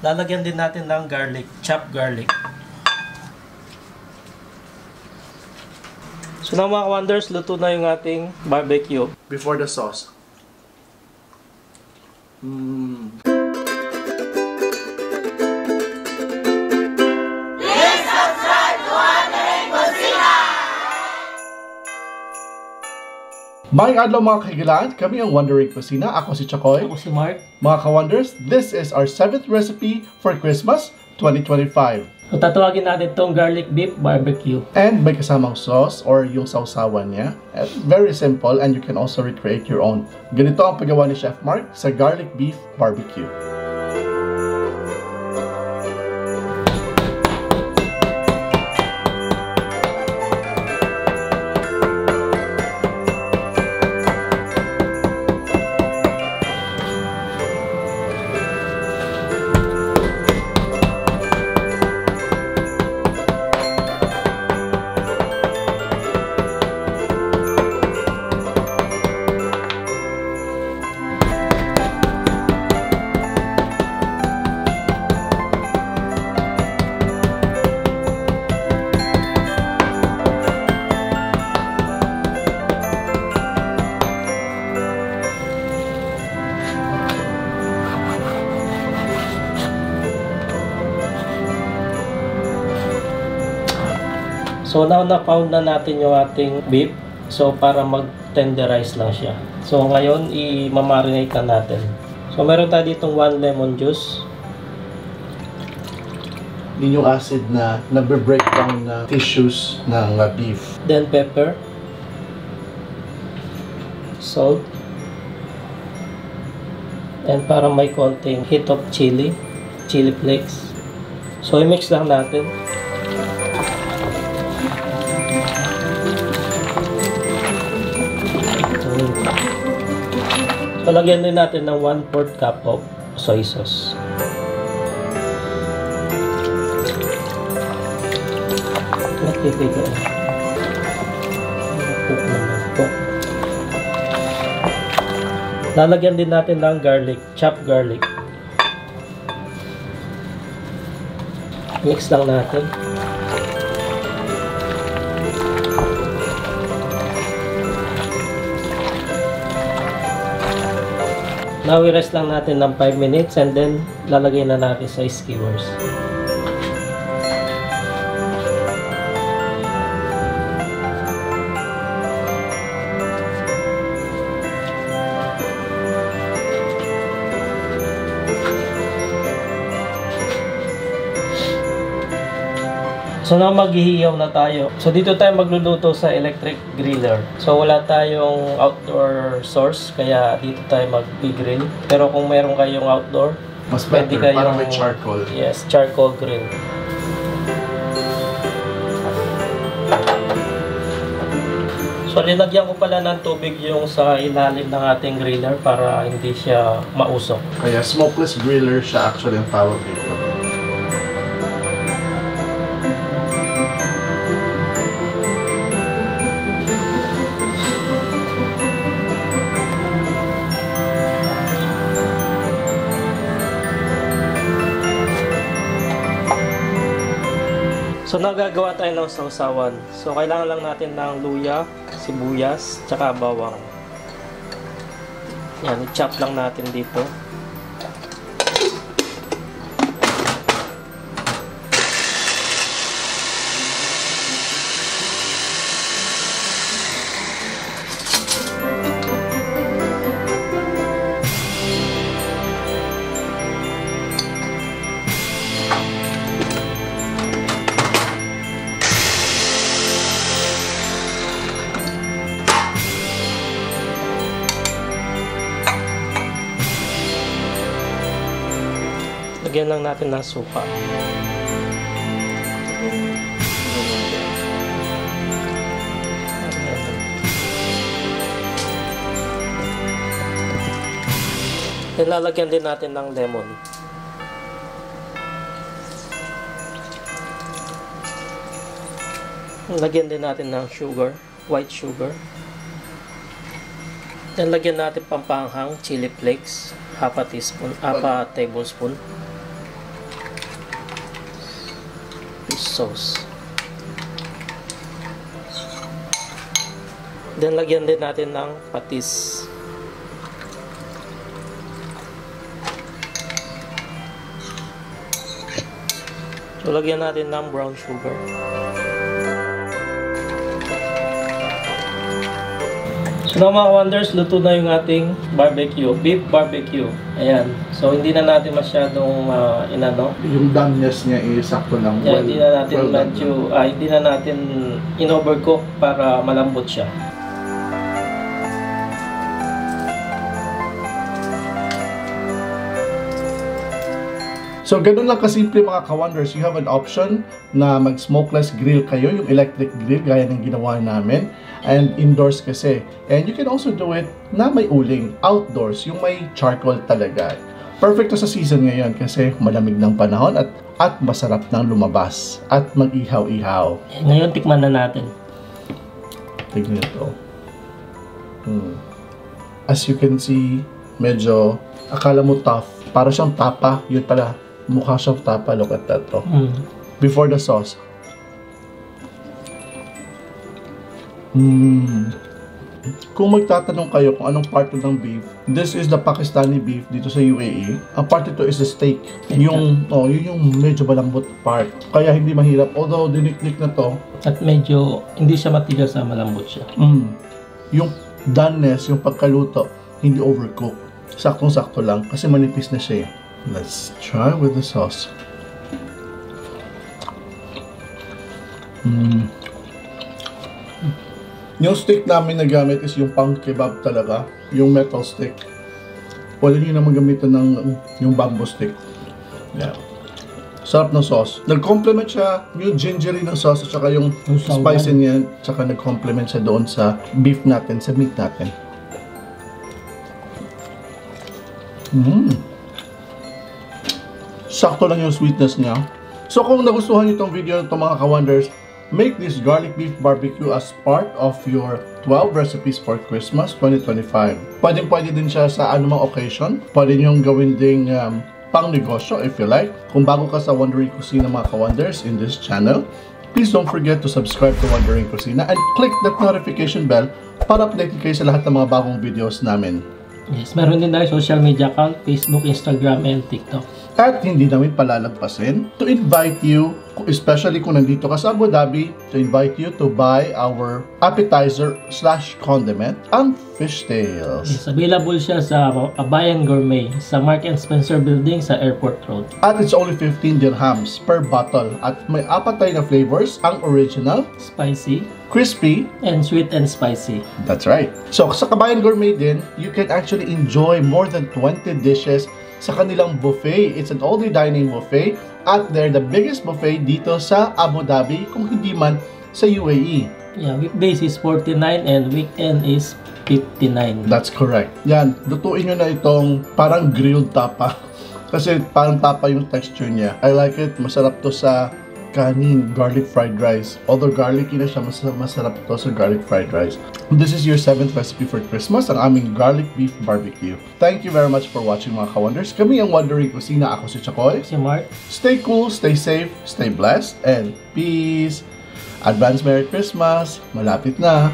Lalagyan din natin ng garlic, chopped garlic. So now mga ka-wonders, luto na yung ating barbecue. Before the sauce. Maayong adlaw mga kahigilaan, kami ang Wondering Kusina. Ako si Chakoy. Ako si Mark. Mga ka-wonders, this is our 7th recipe for Christmas 2025. So tatawagin natin itong garlic beef barbecue. And may kasamang sauce or yung sausawan niya. Very simple and you can also recreate your own. Ganito ang paggawa ni Chef Mark sa garlic beef barbecue. So now na-pound na natin yung ating beef. So para mag-tenderize lang siya. So ngayon i-marinate na natin. So meron tayo ditong 1 lemon juice. Yun yung acid na nagbe-break down na tissues ng beef. Then pepper. Salt. And para may konting hit of chili flakes. So i-mix lang natin. So, lagyan din natin ng 1/4 cup of soy sauce. Lalagyan din natin ng garlic, chopped garlic. Mix lang natin. Now, i-rest lang natin ng 5 minutes and then lalagay na natin sa skewers. So now maghihiyaw na tayo. So dito tayo magluluto sa electric griller. So wala tayong outdoor source kaya dito tayo mag-grill. Pero kung meron kayong outdoor, mas better, parang may charcoal. Yes, charcoal grill. So linagyan ko pala ng tubig yung sa ilalim ng ating griller para hindi siya mausok. Kaya smokeless griller siya actually ang tawag dito. So nagagawa tayo ng sausawan. So kailangan lang natin ng luya, sibuyas, tsaka bawang. Yan, i-chop lang natin dito. Lagyan lang natin ng suka. Lalagyan din natin ng lemon. Lagyan din natin ng sugar, white sugar. Then lagyan natin pampanghang chili flakes, half a tablespoon. sauce. Then lagyan din natin ng patis. So lagyan natin ng brown sugar. So now mga wonders, luto na yung ating barbecue, beef barbecue. Ayan. So hindi na natin masyadong inano. Yung doneness niya is sakto lang. Yeah, hindi na natin hindi na natin in-overcook para malambot siya. So, ganun lang kasimple mga ka-wonders. You have an option na mag-smokeless grill kayo, yung electric grill, gaya ng ginawa namin. And indoors kasi. And you can also do it na may uling, outdoors, yung may charcoal talaga. Perfect to sa season ngayon kasi malamig ng panahon at masarap nang lumabas at mag-ihaw-ihaw. Ngayon, tikman na natin. Tignan ito. As you can see, medyo akala mo tough. Para siyang tapa. Yun pala. Mukha siyang tapa. Look at that. Oh. Before the sauce. Kung magtatanong kayo kung anong part ng beef, this is the Pakistani beef dito sa UAE. Ang part ito is the steak. Yun yung medyo malambot part. Kaya hindi mahirap. Although dinikdik na to. At medyo hindi siya matigas na malambot siya. Yung doneness, yung pagkaluto, hindi overcook. Saktong-sakto lang kasi manipis na siya. Let's try with the sauce. Yung stick namin na gamit is yung pang kebab talaga. Yung metal stick. Pwede nyo naman gamitin ng yung bamboo stick. Yeah. Sarap ng sauce. Nag-complement siya yung gingery ng sauce at saka yung spicy niya. Saka nag-complement siya doon sa beef natin, sa meat natin. Sakto lang yung sweetness niya. So kung nagustuhan niyo itong video ito mga ka-wonders, make this garlic beef barbecue as part of your 12 recipes for Christmas 2025. Pwede din siya sa anumang occasion. Pwede niyong gawin ding pang negosyo if you like. Kung bago ka sa Wondering Cucina mga ka-wonders in this channel, please don't forget to subscribe to Wondering Cucina and click that notification bell para update kayo sa lahat ng mga bagong videos namin. Yes, meron din tayo social media account, Facebook, Instagram, and TikTok. At hindi namin palalagpasin to invite you, especially kung nandito ka sa Abu Dhabi, to invite you to buy our appetizer/condiment, ang fishtails. Yes, available siya sa Abayan Gourmet, sa Mark and Spencer Building sa Airport Road. At it's only 15 dirhams per bottle. At may apat tayo na flavors, ang original, spicy, crispy, and sweet and spicy. That's right. So sa Kabayan Gourmet din, you can actually enjoy more than 20 dishes sa kanilang buffet. It's an all-day dining buffet at they're the biggest buffet dito sa Abu Dhabi kung hindi man sa UAE. Yeah, weekdays is 49 and weekend is 59. That's correct. Yan, lutuin nyo na itong parang grilled tapa. Kasi parang tapa yung texture niya. I like it. Masarap to sa kanin, garlic fried rice. Although garlicky na siya, masarap to sa garlic fried rice. This is your 7th recipe for Christmas, ang aming garlic beef barbecue. Thank you very much for watching mga ka-wonders. Kami ang Wondering Cucina. Ako si Chakoy. Si Mark. Stay cool, stay safe, stay blessed, and peace. Advance Merry Christmas. Malapit na.